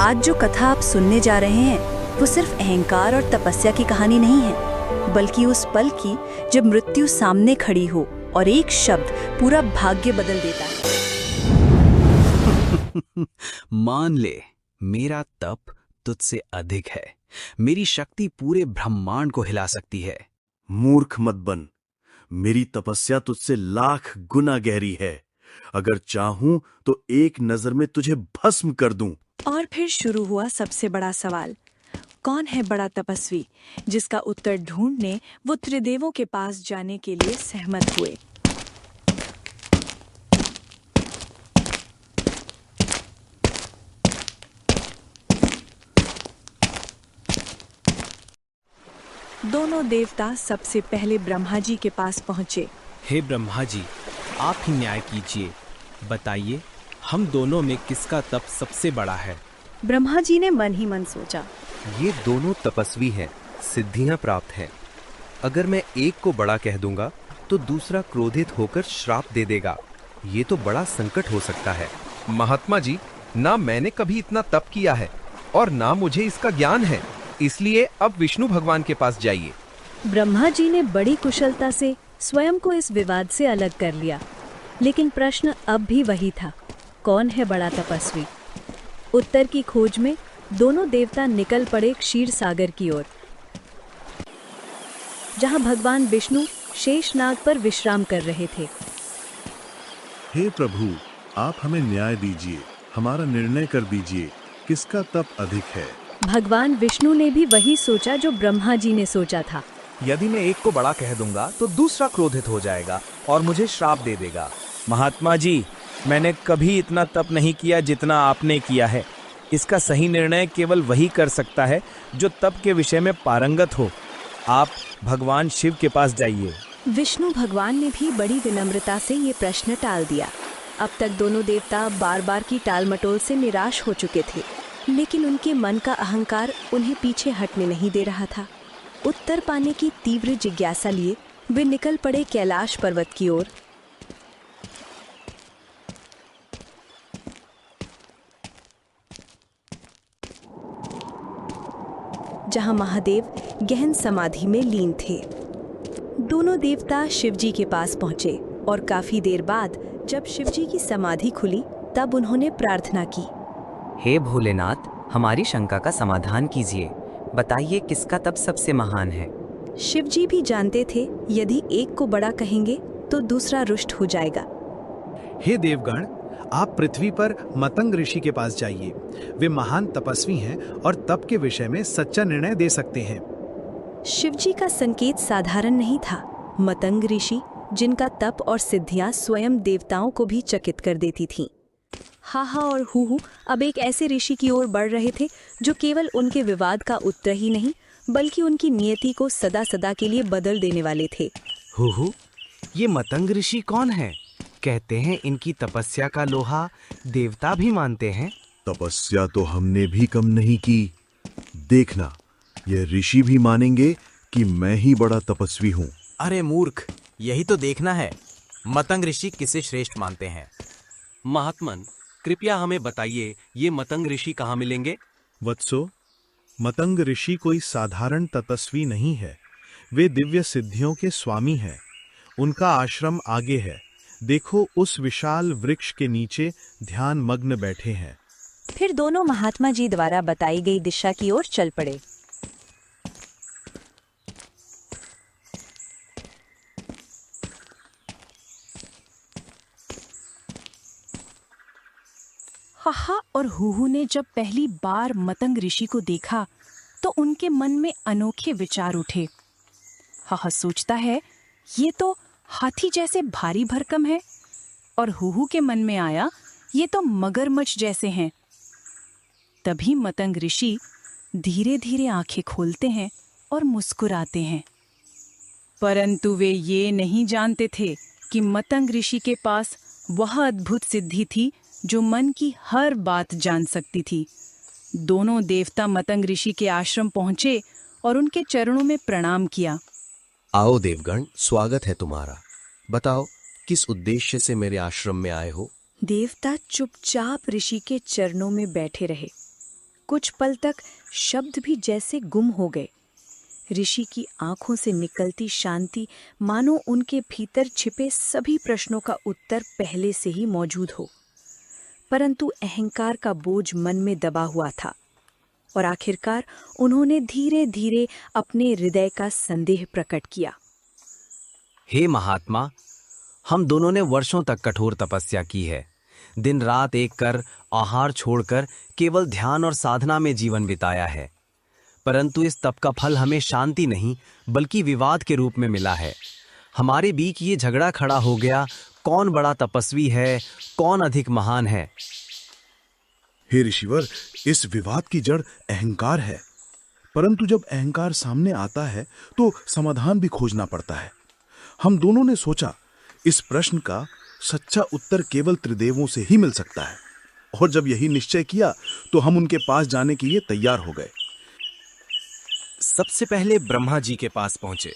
आज जो कथा आप सुनने जा रहे हैं वो सिर्फ अहंकार और तपस्या की कहानी नहीं है, बल्कि उस पल की जब मृत्यु सामने खड़ी हो और एक शब्द पूरा भाग्य बदल देता है। मान ले, मेरा तप तुझसे अधिक है। मेरी शक्ति पूरे ब्रह्मांड को हिला सकती है। मूर्ख मत बन, मेरी तपस्या तुझसे लाख गुना गहरी है। अगर चाहूं तो एक नजर में तुझे भस्म कर दूं। और फिर शुरू हुआ सबसे बड़ा सवाल, कौन है बड़ा तपस्वी जिसका उत्तर ढूंढने वो त्रिदेवों के पास जाने के लिए सहमत हुए। दोनों देवता सबसे पहले ब्रह्मा जी के पास पहुंचे। हे ब्रह्मा जी, आप ही न्याय कीजिए। बताइए, हम दोनों में किसका तप सबसे बड़ा है? ब्रह्मा जी ने मन ही मन सोचा, ये दोनों तपस्वी हैं, सिद्धियां प्राप्त हैं। अगर मैं एक को बड़ा कह दूंगा तो दूसरा क्रोधित होकर श्राप दे देगा। ये तो बड़ा संकट हो सकता है। महात्मा जी, ना मैंने कभी इतना तप किया है और ना मुझे इसका ज्ञान है, इसलिए अब विष्णु भगवान के पास जाइए। ब्रह्मा जी ने बड़ी कुशलता से स्वयं को इस विवाद से अलग कर लिया, लेकिन प्रश्न अब भी वही था, कौन है बड़ा तपस्वी? उत्तर की खोज में दोनों देवता निकल पड़े क्षीर सागर की ओर, जहां भगवान विष्णु शेषनाग पर विश्राम कर रहे थे। हे प्रभु, आप हमें न्याय दीजिए, हमारा निर्णय कर दीजिए, किसका तप अधिक है? भगवान विष्णु ने भी वही सोचा जो ब्रह्मा जी ने सोचा था। यदि मैं एक को बड़ा कह दूंगा तो दूसरा क्रोधित हो जाएगा और मुझे श्राप दे देगा। महात्मा जी, मैंने कभी इतना तप नहीं किया जितना आपने किया है। इसका सही निर्णय केवल वही कर सकता है जो तप के विषय में पारंगत हो। आप भगवान शिव के पास जाइए। विष्णु भगवान ने भी बड़ी विनम्रता से ये प्रश्न टाल दिया। अब तक दोनों देवता बार बार की टाल मटोल से निराश हो चुके थे, लेकिन उनके मन का अहंकार उन्हें पीछे हटने नहीं दे रहा था। उत्तर पाने की तीव्र जिज्ञासा लिए वे निकल पड़े कैलाश पर्वत की ओर। जहां महादेव गहन समाधि में लीन थे। दोनों देवता शिवजी के पास पहुंचे और काफी देर बाद जब शिवजी की समाधि खुली तब उन्होंने प्रार्थना की, हे भोलेनाथ, हमारी शंका का समाधान कीजिए। बताइए, किसका तप सबसे महान है? शिवजी भी जानते थे यदि एक को बड़ा कहेंगे तो दूसरा रुष्ट हो जाएगा। हे देवगण, आप पृथ्वी पर मतंग ऋषि के पास जाइए। वे महान तपस्वी हैं और तप के विषय में सच्चा निर्णय दे सकते हैं। शिवजी का संकेत साधारण नहीं था। मतंग ऋषि, जिनका तप और सिद्धियां स्वयं देवताओं को भी चकित कर देती थीं। हाहा और हूहू अब एक ऐसे ऋषि की ओर बढ़ रहे थे जो केवल उनके विवाद का उत्तर ही नहीं बल्कि उनकी नियति को सदा सदा के लिए बदल देने वाले थे। हूहू, ये मतंग ऋषि कौन है? कहते हैं इनकी तपस्या का लोहा देवता भी मानते हैं। तपस्या तो हमने भी कम नहीं की। देखना, ये ऋषि भी मानेंगे कि मैं ही बड़ा तपस्वी हूँ। अरे मूर्ख, यही तो देखना है, मतंग ऋषि किसे श्रेष्ठ मानते हैं। महात्मन, कृपया हमें बताइए, ये मतंग ऋषि कहाँ मिलेंगे? वत्सो, मतंग ऋषि कोई साधारण तपस्वी नहीं है। वे दिव्य सिद्धियों के स्वामी हैं। उनका आश्रम आगे है। देखो, उस विशाल वृक्ष के नीचे ध्यान मग्न बैठे हैं। फिर दोनों महात्मा जी द्वारा बताई गई दिशा की ओर चल पड़े। हाहा और हूहू ने जब पहली बार मतंग ऋषि को देखा तो उनके मन में अनोखे विचार उठे। हाहा सोचता है, ये तो हाथी जैसे भारी भरकम है, और हूहू के मन में आया, ये तो मगरमच्छ जैसे हैं। तभी मतंग ऋषि धीरे धीरे आंखें खोलते हैं और मुस्कुराते हैं। परंतु वे ये नहीं जानते थे कि मतंग ऋषि के पास वह अद्भुत सिद्धि थी जो मन की हर बात जान सकती थी। दोनों देवता मतंग ऋषि के आश्रम पहुंचे और उनके चरणों में प्रणाम किया। आओ देवगण, स्वागत है तुम्हारा। बताओ, किस उद्देश्य से मेरे आश्रम में आए हो? देवता चुपचाप ऋषि के चरणों में बैठे रहे। कुछ पल तक शब्द भी जैसे गुम हो गए। ऋषि की आंखों से निकलती शांति मानो उनके भीतर छिपे सभी प्रश्नों का उत्तर पहले से ही मौजूद हो। परंतु अहंकार का बोझ मन में दबा हुआ था और आखिरकार उन्होंने धीरे धीरे अपने हृदय का संदेह प्रकट किया। हे महात्मा, हम दोनों ने वर्षों तक कठोर तपस्या की है। दिन रात एक कर, आहार छोड़कर केवल ध्यान और साधना में जीवन बिताया है। परंतु इस तप का फल हमें शांति नहीं बल्कि विवाद के रूप में मिला है। हमारे बीच ये झगड़ा खड़ा हो गया, कौन बड़ा तपस्वी है, कौन अधिक महान है। हे ऋषिवर, इस विवाद की जड़ अहंकार है। परंतु जब अहंकार सामने आता है तो समाधान भी खोजना पड़ता है। हम दोनों ने सोचा इस प्रश्न का सच्चा उत्तर केवल त्रिदेवों से ही मिल सकता है, और जब यही निश्चय किया तो हम उनके पास जाने के लिए तैयार हो गए। सबसे पहले ब्रह्मा जी के पास पहुंचे।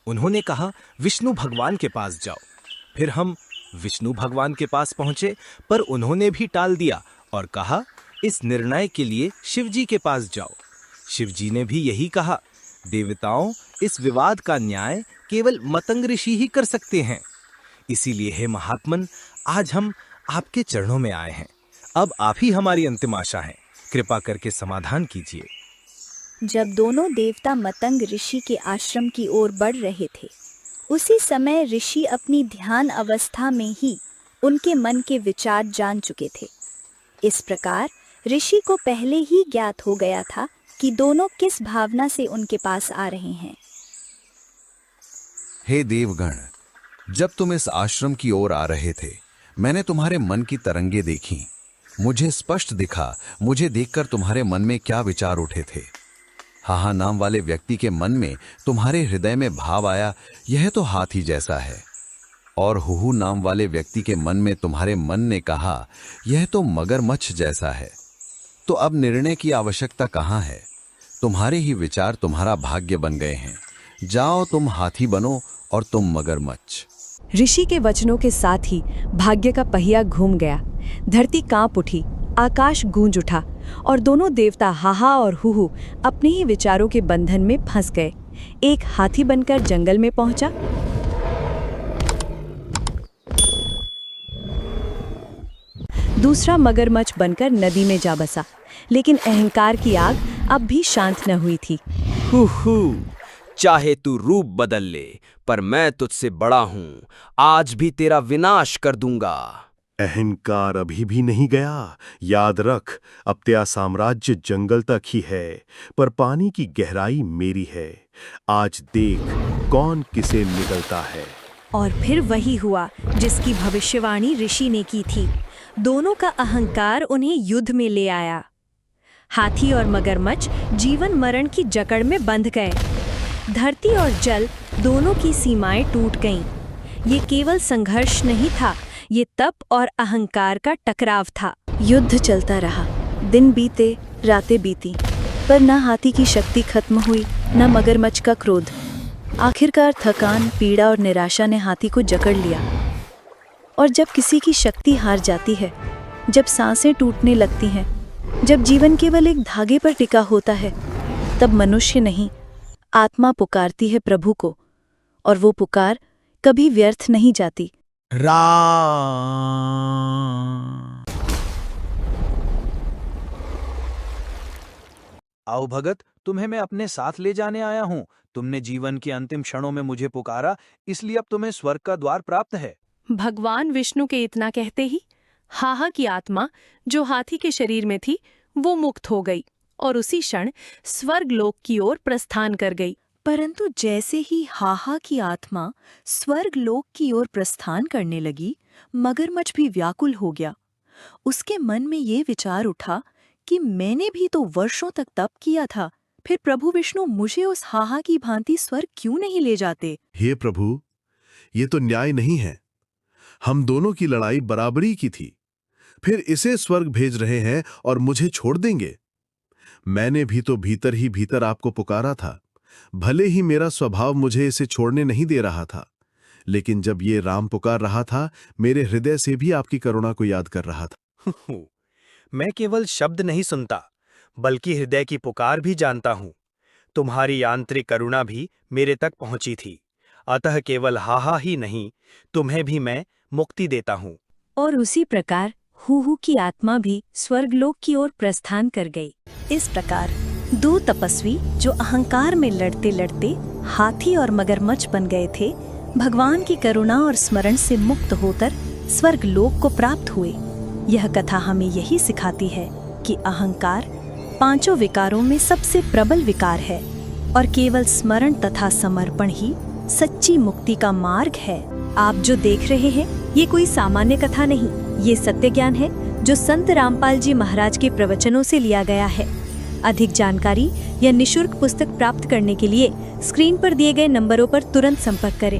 उन्होंने कहा विष्णु भगवान के पास जाओ। फिर हम विष्णु भगवान के पास पहुंचे, पर उन्होंने भी टाल दिया और कहा इस निर्णय के लिए शिव जी के पास जाओ। शिव जी ने भी यही कहा, देवताओं, इस विवाद का न्याय केवल मतंग ऋषि ही कर सकते हैं। इसीलिए हे महात्मन, आज हम आपके चरणों में आए हैं। अब आप ही हमारी अंतिम आशा हैं। कृपा करके समाधान कीजिए। जब दोनों देवता मतंग ऋषि के आश्रम की ओर बढ़ रहे थे, उसी समय ऋषि अपनी ध्यान अवस्था में ही उनके मन के विचार जान चुके थे। इस प्रकार ऋषि को पहले ही ज्ञात हो गया था कि दोनों किस भावना से उनके पास आ रहे हैं। हे देवगण, जब तुम इस आश्रम की ओर आ रहे थे, मैंने तुम्हारे मन की तरंगे देखी। मुझे स्पष्ट दिखा, मुझे देखकर तुम्हारे मन में क्या विचार उठे थे। हाहा नाम वाले व्यक्ति के मन में तुम्हारे हृदय में भाव आया, यह तो हाथी जैसा है। और हुहू नाम वाले व्यक्ति के मन में तुम्हारे मन ने कहा, यह तो मगरमच्छ जैसा है। तो अब निर्णय की आवश्यकता कहाँ है? तुम्हारे ही विचार तुम्हारा भाग्य बन गए हैं। जाओ, तुम हाथी बनो और तुम मगरमच्छ। ऋषि के वचनों के साथ ही भाग्य का पहिया घूम गया। धरती कांप उठी, आकाश गूंज उठा और दोनों देवता हाहा और हुहू अपने ही विचारों के बंधन में फंस गए। एक हाथी बनकर जंगल में पहुंचा, दूसरा मगरमच्छ बनकर नदी में जा बसा। लेकिन अहंकार की आग अब भी शांत न हुई थी। हु चाहे तू रूप बदल ले, पर मैं तुझसे बड़ा हूं। आज भी तेरा विनाश कर दूंगा। अहंकार अभी भी नहीं गया। याद रख, अब तेरा साम्राज्य जंगल तक ही है, पर पानी की गहराई मेरी है। आज देख कौन किसे निगलता है। और फिर वही हुआ जिसकी भविष्यवाणी ऋषि ने की थी। दोनों का अहंकार उन्हें युद्ध में ले आया। हाथी और मगरमच्छ जीवन मरण की जकड़ में बंध गए। धरती और जल दोनों की सीमाएं टूट गईं। ये केवल संघर्ष नहीं था, ये तप और अहंकार का टकराव था। युद्ध चलता रहा। दिन बीते, रातें बीती, पर न हाथी की शक्ति खत्म हुई, न मगरमच्छ का क्रोध। आखिरकार थकान, पीड़ा और निराशा ने हाथी को जकड़ लिया। और जब किसी की शक्ति हार जाती है, जब सांसें टूटने लगती हैं, जब जीवन केवल एक धागे पर टिका होता है, तब मनुष्य नहीं, आत्मा पुकारती है प्रभु को, और वो पुकार कभी व्यर्थ नहीं जाती। आओ भगत, तुम्हें मैं अपने साथ ले जाने आया हूँ। तुमने जीवन के अंतिम क्षणों में मुझे पुकारा, इसलिए अब तुम्हें स्वर्ग का द्वार प्राप्त है। भगवान विष्णु के इतना कहते ही हाहा की आत्मा जो हाथी के शरीर में थी वो मुक्त हो गई और उसी क्षण स्वर्ग लोक की ओर प्रस्थान कर गई। परंतु जैसे ही हाहा की आत्मा स्वर्ग लोक की ओर प्रस्थान करने लगी, मगरमच्छ भी व्याकुल हो गया। उसके मन में ये विचार उठा कि मैंने भी तो वर्षों तक तप किया था, फिर प्रभु विष्णु मुझे उस हाहा की भांति स्वर्ग क्यों नहीं ले जाते? हे प्रभु, ये तो न्याय नहीं है। हम दोनों की लड़ाई बराबरी की थी, फिर इसे स्वर्ग भेज रहे हैं और मुझे छोड़ देंगे। मैंने भी तो भीतर ही भीतर आपको पुकारा था। भले ही मेरा स्वभाव मुझे इसे छोड़ने नहीं दे रहा था, लेकिन जब ये राम पुकार रहा था, मेरे हृदय से भी आपकी करुणा को याद कर रहा था। मैं केवल शब्द नहीं सुनता, बल्कि हृदय की पुकार भी जानता हूँ। तुम्हारी आंतरिक करुणा भी मेरे तक पहुंची थी, अतः केवल हाहा ही नहीं, तुम्हें भी मैं मुक्ति देता हूँ। और उसी प्रकार हुहू की आत्मा भी स्वर्गलोक की ओर प्रस्थान कर गई। इस प्रकार दो तपस्वी जो अहंकार में लड़ते लड़ते हाथी और मगरमच्छ बन गए थे, भगवान की करुणा और स्मरण से मुक्त होकर स्वर्गलोक को प्राप्त हुए। यह कथा हमें यही सिखाती है कि अहंकार पांचों विकारों में सबसे प्रबल विकार है और केवल स्मरण तथा समर्पण ही सच्ची मुक्ति का मार्ग है। आप जो देख रहे हैं ये कोई सामान्य कथा नहीं, ये सत्य ज्ञान है जो संत रामपाल जी महाराज के प्रवचनों से लिया गया है। अधिक जानकारी या निशुल्क पुस्तक प्राप्त करने के लिए स्क्रीन पर दिए गए नंबरों पर तुरंत संपर्क करें।